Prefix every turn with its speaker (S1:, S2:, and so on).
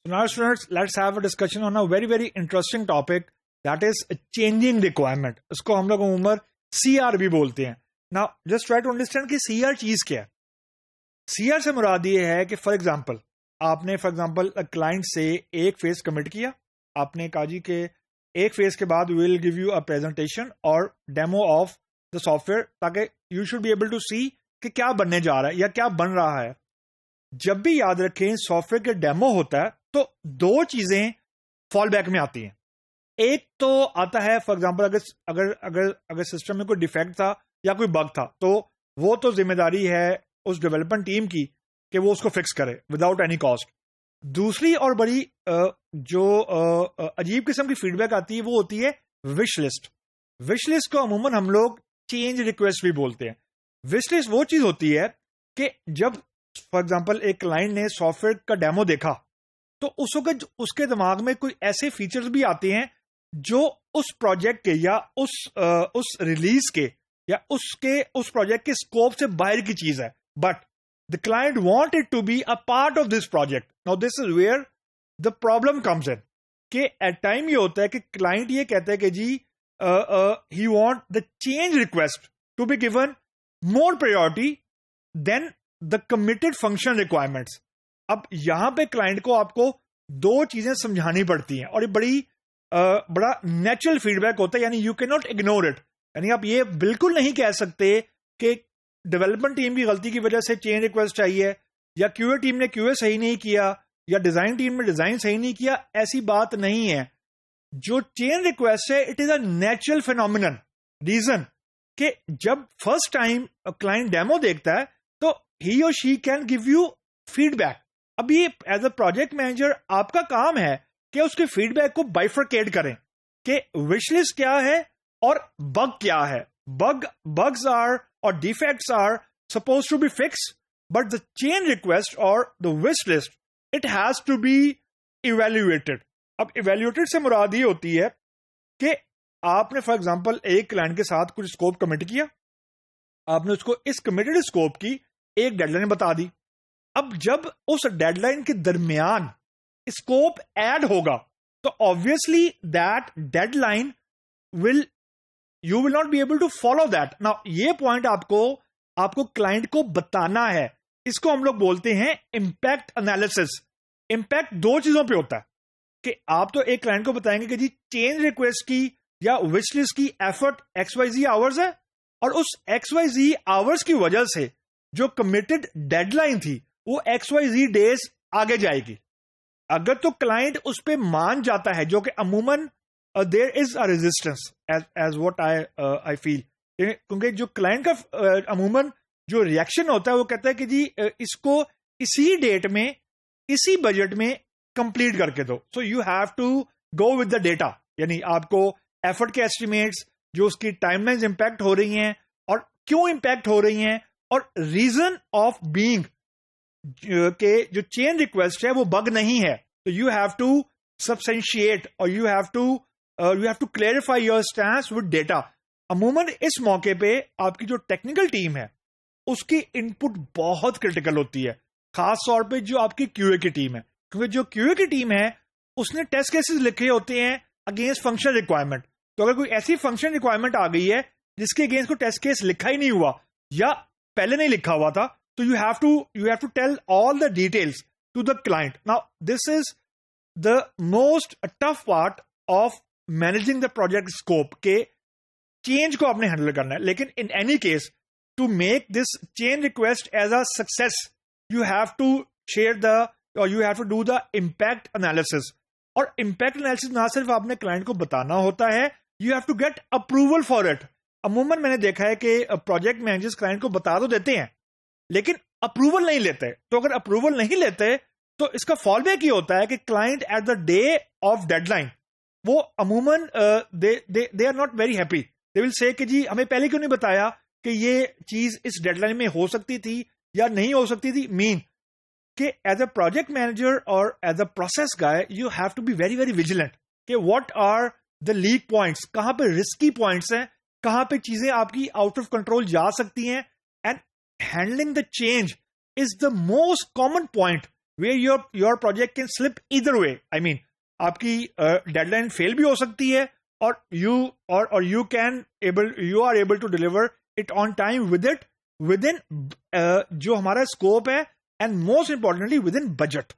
S1: So now, students, let's have a discussion on a very, very interesting topic that is changing requirement. इसको हम लोग उम्र CR भी बोलते हैं. Now, just try to understand कि CR चीज क्या है. CR से मुराद ये है कि फॉर एग्जाम्पल आपने क्लाइंट से एक फेज कमिट किया, आपने कहा जी के एक फेज के बाद will give you a presentation और डेमो ऑफ द सॉफ्टवेयर ताकि you should be able to see कि क्या बनने जा रहा है या क्या बन रहा है. जब भी याद रखें सॉफ्टवेयर के डेमो होता है तो दो चीजें फॉल बैक में आती हैं. एक तो आता है फॉर एग्जांपल अगर अगर अगर सिस्टम में कोई डिफेक्ट था या कोई बग था तो वो तो जिम्मेदारी है उस डेवलपमेंट टीम की कि वो उसको फिक्स करे विदाउट एनी कॉस्ट. दूसरी और बड़ी जो अजीब किस्म की फीडबैक आती है वो होती है विश लिस्ट. विश लिस्ट को अमूमन हम लोग चेंज रिक्वेस्ट भी बोलते हैं. विश लिस्ट वो चीज होती है कि जब फॉर एग्जांपल एक क्लाइंट ने सॉफ्टवेयर का डेमो देखा तो उस वक्त उसके दिमाग में कोई ऐसे फीचर्स भी आते हैं जो उस प्रोजेक्ट के या उस रिलीज के या उस प्रोजेक्ट के स्कोप से बाहर की चीज है, but the client want it to be a part of this project. Now this is where the problem comes in कि एट टाइम ये होता है कि क्लाइंट ये कहता है कि जी he want the change request to be given more priority than the committed function requirements. अब यहां पे क्लाइंट को आपको दो चीजें समझानी पड़ती हैं और ये बड़ा नेचुरल फीडबैक होता है, यानी you can not ignore it. यानी आप ये बिल्कुल नहीं कह सकते कि डेवलपमेंट टीम की गलती की वजह से चेंज रिक्वेस्ट चाहिए या क्यूए टीम ने क्यूए सही नहीं किया या डिजाइन टीम ने डिजाइन सही नहीं किया. ऐसी बात नहीं है. जो चेंज रिक्वेस्ट है it is a natural phenomenon. Reason कि जब फर्स्ट टाइम क्लाइंट डेमो देखता है तो ही और she can give you feedback. अब ये एज अ प्रोजेक्ट मैनेजर आपका काम है कि उसके फीडबैक को बाइफरकेट करें कि विशलिस्ट क्या है और बग क्या है. bugs are or defects are supposed to be fixed, but the change request or the wish list it has to be evaluated. अब evaluated से मुराद ये होती है कि आपने फॉर एग्जांपल एक क्लाइंट के साथ कुछ स्कोप कमिट किया, आपने उसको इस कमिटेड स्कोप की एक डेडलाइन बता दी. अब जब उस डेडलाइन के दरमियान स्कोप ऐड होगा तो obviously that deadline you will not be able to follow that. Now ये पॉइंट आपको क्लाइंट को बताना है. इसको हम लोग बोलते हैं इंपैक्ट एनालिसिस. इंपैक्ट दो चीजों पे होता है कि आप तो एक क्लाइंट को बताएंगे कि जी चेंज रिक्वेस्ट की या विश लिस्ट की एफर्ट XYZ आवर्स है और उस XYZ आवर्स की वजह से जो कमिटेड डेडलाइन थी वो XYZ डेज आगे जाएगी. अगर तो क्लाइंट उस पर मान जाता है, जो कि अमूमन there is a resistance as what I feel, क्योंकि जो क्लाइंट का अमूमन जो रिएक्शन होता है वो कहता है कि जी इसको इसी डेट में इसी बजट में कंप्लीट करके दो. So you have to go with the data. यानी आपको एफर्ट के एस्टिमेट्स, जो उसकी टाइमलाइंस इंपैक्ट हो रही हैं और क्यों इंपैक्ट हो रही हैं और रीजन ऑफ बीइंग के जो चेंज रिक्वेस्ट है वो बग नहीं है. तो यू हैव टू सबस्टेंशिएट और you have to clarify your stance with data. अमूमन इस मौके पे आपकी जो टेक्निकल टीम है उसकी इनपुट बहुत क्रिटिकल होती है, खास तौर पे जो आपकी क्यूए की टीम है, क्योंकि जो क्यूए की टीम है उसने टेस्ट केसेस लिखे होते हैं अगेंस्ट फंक्शन रिक्वायरमेंट. तो अगर कोई ऐसी फंक्शन रिक्वायरमेंट आ गई है जिसके अगेंस्ट कोई टेस्ट केस लिखा ही नहीं हुआ या पहले नहीं लिखा हुआ था, तो you have to tell all the details to the client. Now this is the most tough part of managing the project scope के change को आपने handle करना है. लेकिन in any case to make this change request as a success you have to you have to do the impact analysis. और impact analysis ना सिर्फ आपने client को बताना होता है, you have to get approval for it. अमूमन मैंने देखा है कि प्रोजेक्ट मैनेजर्स क्लाइंट को बता तो देते हैं लेकिन अप्रूवल नहीं लेते. तो अगर अप्रूवल नहीं लेते तो इसका फॉलबैक ये होता है कि client at the day of deadline वो अमूमन they are not very happy. They will say कि जी हमें पहले क्यों नहीं बताया कि ये चीज इस डेडलाइन में हो सकती थी या नहीं हो सकती थी. मीन कि एज अ प्रोजेक्ट मैनेजर और as a process guy you have to be very very vigilant कि what are the leak points, कहां पे रिस्की पॉइंट्स हैं, कहां पे चीजें आपकी आउट ऑफ कंट्रोल जा सकती हैं. And handling the change is the most common point where your project can slip either way. I mean, आपकी डेडलाइन फेल भी हो सकती है, और you are able to deliver it on time within जो हमारा स्कोप है, and most importantly within budget.